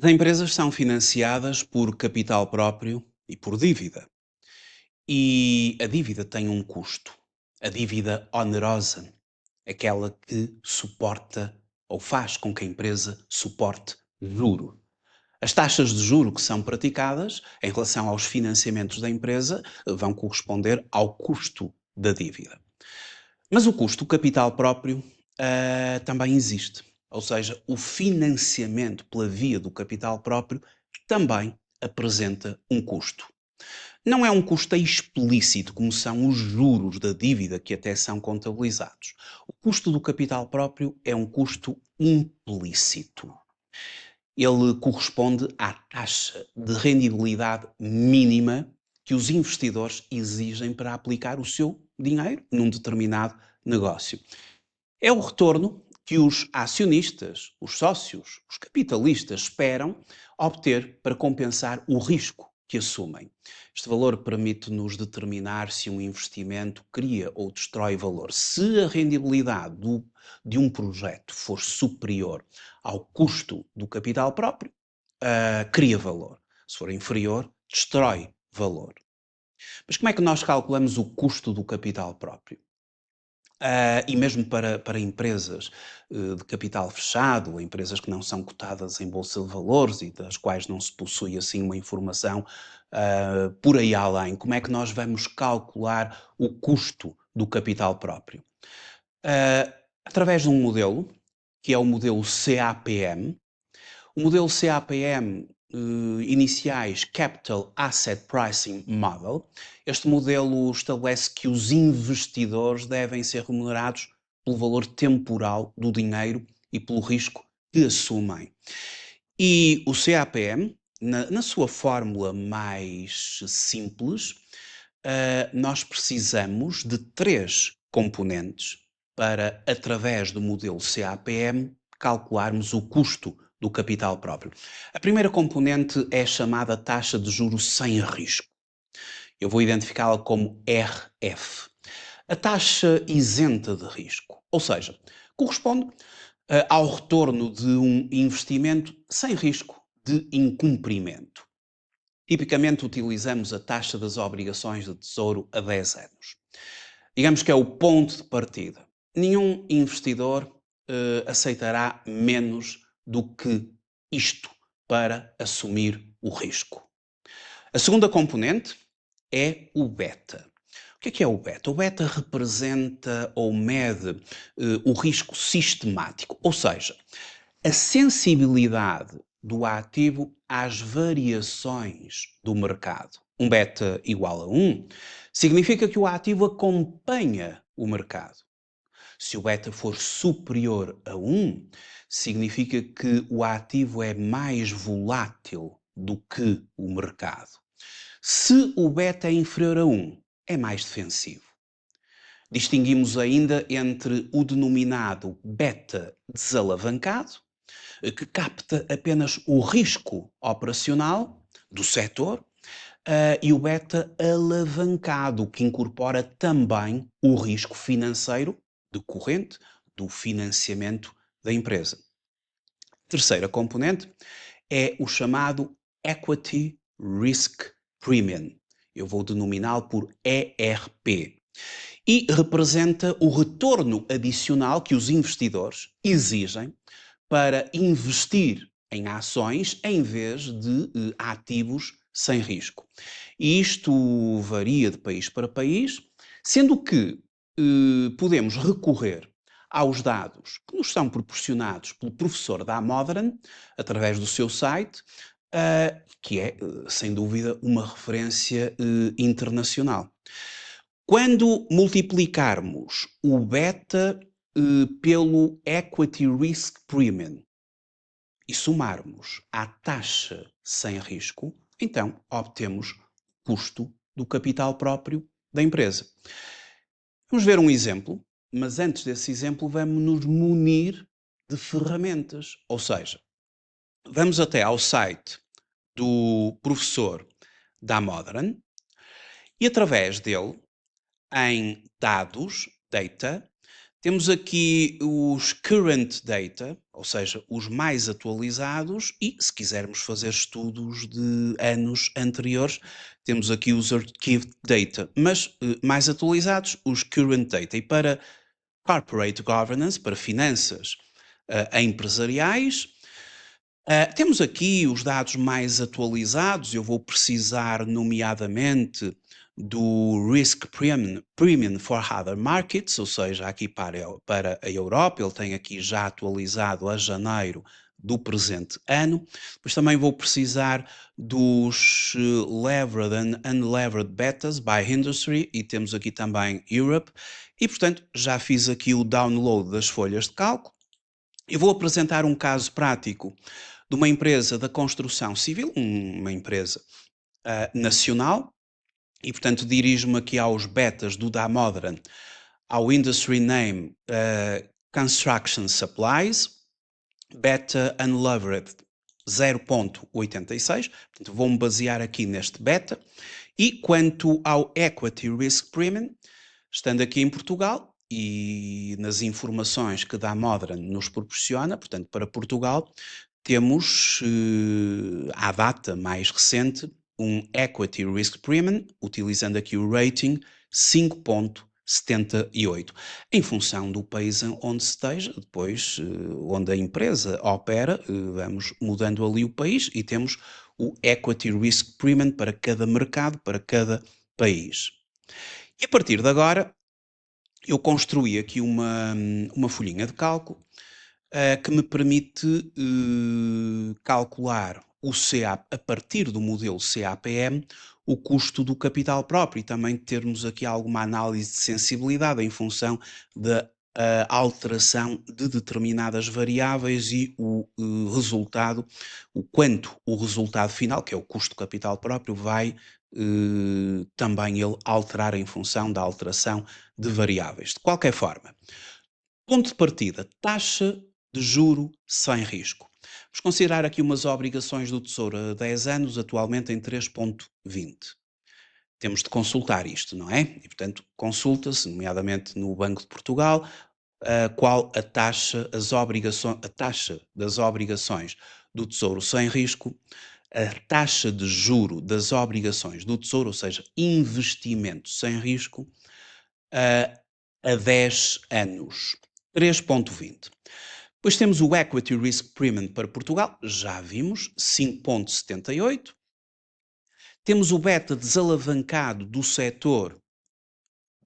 As empresas são financiadas por capital próprio e por dívida. E a dívida tem um custo. A dívida onerosa, aquela que suporta ou faz com que a empresa suporte juro. As taxas de juro que são praticadas em relação aos financiamentos da empresa vão corresponder ao custo da dívida. Mas o custo, o capital próprio, também existe. Ou seja, o financiamento pela via do capital próprio também apresenta um custo. Não é um custo explícito, como são os juros da dívida que até são contabilizados. O custo do capital próprio é um custo implícito. Ele corresponde à taxa de rendibilidade mínima que os investidores exigem para aplicar o seu dinheiro num determinado negócio. É o retorno que os acionistas, os sócios, os capitalistas esperam obter para compensar o risco que assumem. Este valor permite-nos determinar se um investimento cria ou destrói valor. Se a rendibilidade de um projeto for superior ao custo do capital próprio, cria valor. Se for inferior, destrói valor. Mas como é que nós calculamos o custo do capital próprio? E mesmo para empresas de capital fechado, empresas que não são cotadas em bolsa de valores e das quais não se possui assim uma informação por aí além, como é que nós vamos calcular o custo do capital próprio? Através de um modelo, que é o modelo CAPM. O modelo CAPM, iniciais Capital Asset Pricing Model, este modelo estabelece que os investidores devem ser remunerados pelo valor temporal do dinheiro e pelo risco que assumem. E o CAPM, na sua fórmula mais simples, nós precisamos de três componentes para, através do modelo CAPM, calcularmos o custo do capital próprio. A primeira componente é a chamada taxa de juros sem risco. Eu vou identificá-la como RF. A taxa isenta de risco, ou seja, corresponde ao retorno de um investimento sem risco de incumprimento. Tipicamente utilizamos a taxa das obrigações de tesouro a 10 anos. Digamos que é o ponto de partida. Nenhum investidor aceitará menos do que isto para assumir o risco. A segunda componente é o beta. O que é o beta? O beta representa ou mede o risco sistemático, ou seja, a sensibilidade do ativo às variações do mercado. Um beta igual a 1 significa que o ativo acompanha o mercado. Se o beta for superior a 1, significa que o ativo é mais volátil do que o mercado. Se o beta é inferior a 1, é mais defensivo. Distinguimos ainda entre o denominado beta desalavancado, que capta apenas o risco operacional do setor, e o beta alavancado, que incorpora também o risco financeiro decorrente do financiamento da empresa. Terceira componente é o chamado Equity Risk Premium. Eu vou denominá-lo por ERP. E representa o retorno adicional que os investidores exigem para investir em ações em vez de ativos sem risco. E isto varia de país para país, sendo que podemos recorrer aos dados que nos são proporcionados pelo professor da Modern, através do seu site, que é, sem dúvida, uma referência internacional. Quando multiplicarmos o beta pelo Equity Risk Premium e somarmos a taxa sem risco, então obtemos custo do capital próprio da empresa. Vamos ver um exemplo, mas antes desse exemplo vamos nos munir de ferramentas. Ou seja, vamos até ao site do professor da Modern e através dele, em dados, data, Temos aqui os current data, ou seja, os mais atualizados, e se quisermos fazer estudos de anos anteriores, temos aqui os archived data, mas mais atualizados, os current data. E para corporate governance, para finanças empresariais, temos aqui os dados mais atualizados, eu vou precisar nomeadamente do Risk Premium for Other Markets, ou seja, aqui para a Europa, ele tem aqui já atualizado a janeiro do presente ano. Depois também vou precisar dos Levered and Unlevered Betas by Industry, e temos aqui também Europe, e portanto já fiz aqui o download das folhas de cálculo. Eu vou apresentar um caso prático de uma empresa da construção civil, uma empresa nacional, e portanto dirijo-me aqui aos betas do Damodaran, ao industry name Construction Supplies, beta unlevered 0.86, portanto vou-me basear aqui neste beta, e quanto ao Equity Risk Premium, estando aqui em Portugal e nas informações que a Modern nos proporciona, portanto para Portugal, temos à data mais recente um Equity Risk Premium, utilizando aqui o rating 5.78. Em função do país onde se esteja, depois onde a empresa opera, vamos mudando ali o país e temos o Equity Risk Premium para cada mercado, para cada país. E a partir de agora, eu construí aqui uma folhinha de cálculo que me permite calcular a partir do modelo CAPM, o custo do capital próprio, e também termos aqui alguma análise de sensibilidade em função da alteração de determinadas variáveis e o resultado, o quanto o resultado final, que é o custo do capital próprio, vai também ele alterar em função da alteração de variáveis. De qualquer forma, ponto de partida, taxa de juro sem risco. Vamos considerar aqui umas obrigações do Tesouro a 10 anos, atualmente em 3.20. Temos de consultar isto, não é? E, portanto, consulta-se, nomeadamente no Banco de Portugal, qual a taxa das obrigações do Tesouro sem risco, a taxa de juro das obrigações do Tesouro, ou seja, investimento sem risco, a 10 anos, 3.20. Depois temos o Equity Risk Premium para Portugal, já vimos, 5.78. Temos o beta desalavancado do setor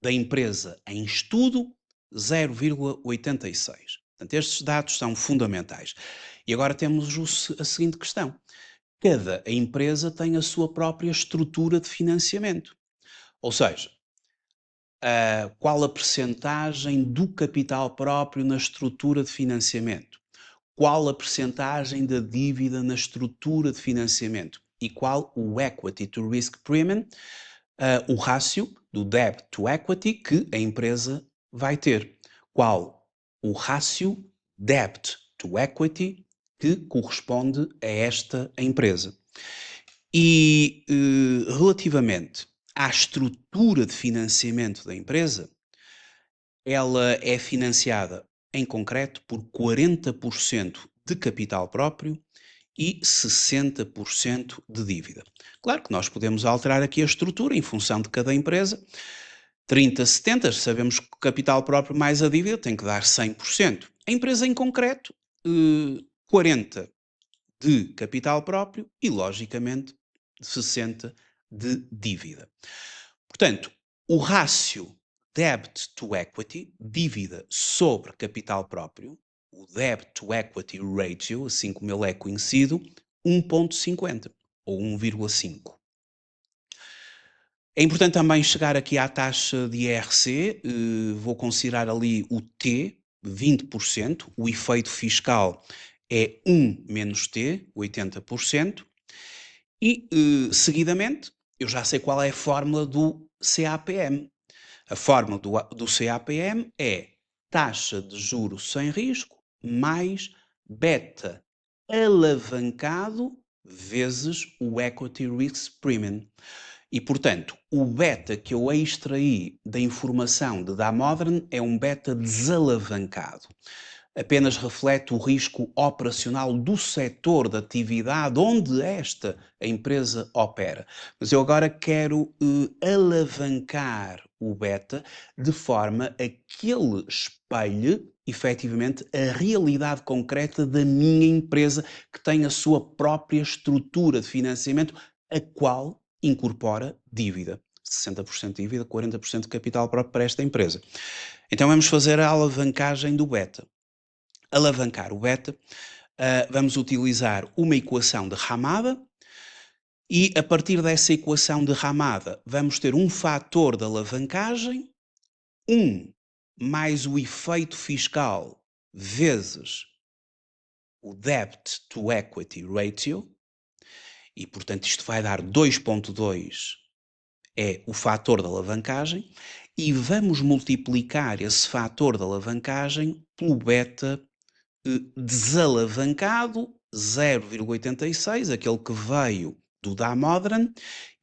da empresa em estudo, 0,86. Portanto, estes dados são fundamentais. E agora temos a seguinte questão. Cada empresa tem a sua própria estrutura de financiamento. Ou seja, qual a percentagem do capital próprio na estrutura de financiamento? Qual a percentagem da dívida na estrutura de financiamento? E qual o equity to risk premium, o rácio do debt to equity que a empresa vai ter? Qual o rácio debt to equity que corresponde a esta empresa? E relativamente à estrutura de financiamento da empresa, ela é financiada, em concreto, por 40% de capital próprio e 60% de dívida. Claro que nós podemos alterar aqui a estrutura em função de cada empresa. 30-70, sabemos que o capital próprio mais a dívida tem que dar 100%. A empresa em concreto, 40% de capital próprio e, logicamente, 60% de dívida. Portanto, o rácio debt to equity, dívida sobre capital próprio, o debt to equity ratio, assim como ele é conhecido, 1.50 ou 1,5. É importante também chegar aqui à taxa de IRC, vou considerar ali o T, 20%, o efeito fiscal é 1 menos T, 80%, e seguidamente eu já sei qual é a fórmula do CAPM. A fórmula do CAPM é taxa de juro sem risco mais beta alavancado vezes o Equity Risk Premium. E, portanto, o beta que eu extraí da informação de Damodaran é um beta desalavancado. Apenas reflete o risco operacional do setor de atividade onde a empresa opera. Mas eu agora quero alavancar o beta de forma a que ele espelhe efetivamente a realidade concreta da minha empresa, que tem a sua própria estrutura de financiamento, a qual incorpora dívida. 60% de dívida, 40% de capital próprio para esta empresa. Então vamos fazer a alavancagem do beta. Alavancar o beta, vamos utilizar uma equação de Ramada e a partir dessa equação de Ramada vamos ter um fator de alavancagem, 1 mais o efeito fiscal vezes o debt to equity ratio, e portanto isto vai dar 2.2, é o fator de alavancagem, e vamos multiplicar esse fator de alavancagem pelo beta desalavancado, 0,86, aquele que veio do Damodaran,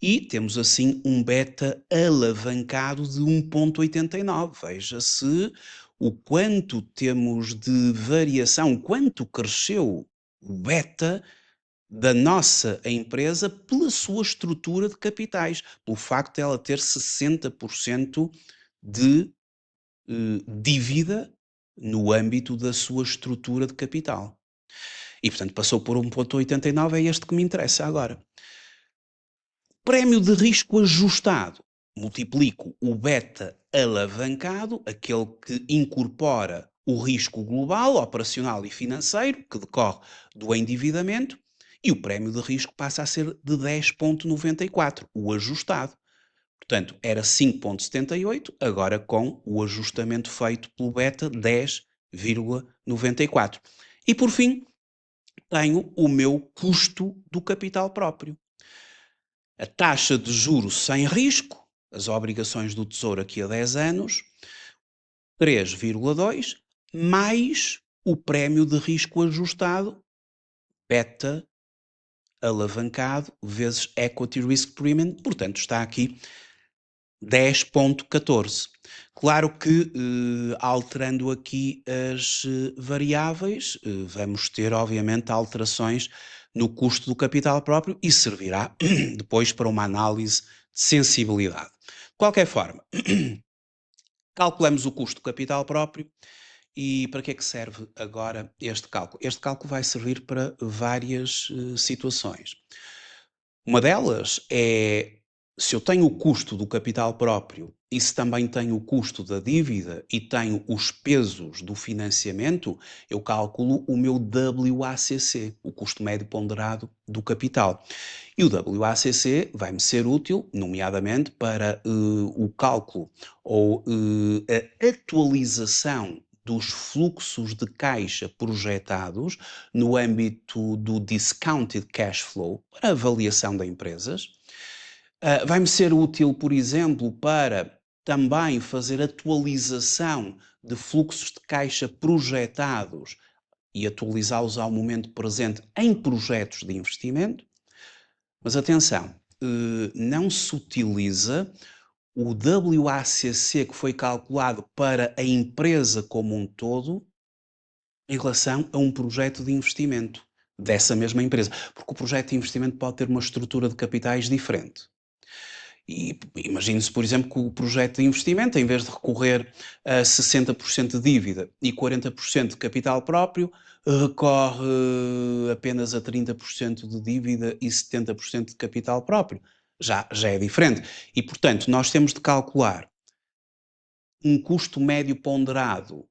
e temos assim um beta alavancado de 1,89. Veja-se o quanto temos de variação, quanto cresceu o beta da nossa empresa pela sua estrutura de capitais, pelo facto de ela ter 60% de dívida no âmbito da sua estrutura de capital. E, portanto, passou por 1,89, é este que me interessa agora. Prémio de risco ajustado. Multiplico o beta alavancado, aquele que incorpora o risco global, operacional e financeiro, que decorre do endividamento, e o prémio de risco passa a ser de 10,94, o ajustado. Portanto, era 5,78, agora com o ajustamento feito pelo beta 10,94. E por fim, tenho o meu custo do capital próprio. A taxa de juros sem risco, as obrigações do Tesouro aqui a 10 anos, 3,2, mais o prémio de risco ajustado, beta alavancado, vezes Equity Risk Premium, portanto está aqui 10,14. Claro que, alterando aqui as variáveis, vamos ter, obviamente, alterações no custo do capital próprio e servirá depois para uma análise de sensibilidade. De qualquer forma, calculamos o custo do capital próprio e para que é que serve agora este cálculo? Este cálculo vai servir para várias situações. Uma delas é, se eu tenho o custo do capital próprio e se também tenho o custo da dívida e tenho os pesos do financiamento, eu calculo o meu WACC, o custo médio ponderado do capital. E o WACC vai-me ser útil, nomeadamente, para o cálculo ou a atualização dos fluxos de caixa projetados no âmbito do discounted cash flow para avaliação de empresas. Vai-me ser útil, por exemplo, para também fazer atualização de fluxos de caixa projetados e atualizá-los ao momento presente em projetos de investimento. Mas atenção, não se utiliza o WACC que foi calculado para a empresa como um todo em relação a um projeto de investimento dessa mesma empresa, porque o projeto de investimento pode ter uma estrutura de capitais diferente. E imagine-se, por exemplo, que o projeto de investimento, em vez de recorrer a 60% de dívida e 40% de capital próprio, recorre apenas a 30% de dívida e 70% de capital próprio. Já é diferente. E, portanto, nós temos de calcular um custo médio ponderado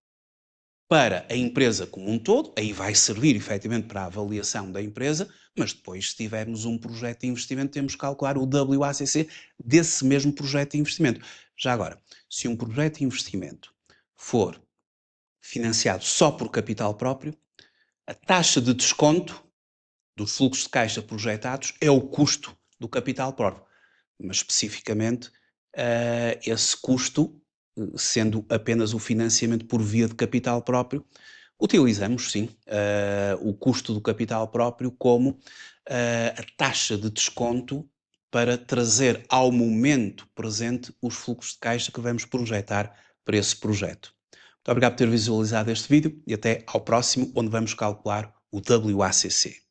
para a empresa como um todo, aí vai servir efetivamente para a avaliação da empresa, mas depois, se tivermos um projeto de investimento, temos que calcular o WACC desse mesmo projeto de investimento. Já agora, se um projeto de investimento for financiado só por capital próprio, a taxa de desconto dos fluxos de caixa projetados é o custo do capital próprio. Mas especificamente, esse custo, sendo apenas o financiamento por via de capital próprio, utilizamos sim o custo do capital próprio como a taxa de desconto para trazer ao momento presente os fluxos de caixa que vamos projetar para esse projeto. Muito obrigado por ter visualizado este vídeo e até ao próximo, onde vamos calcular o WACC.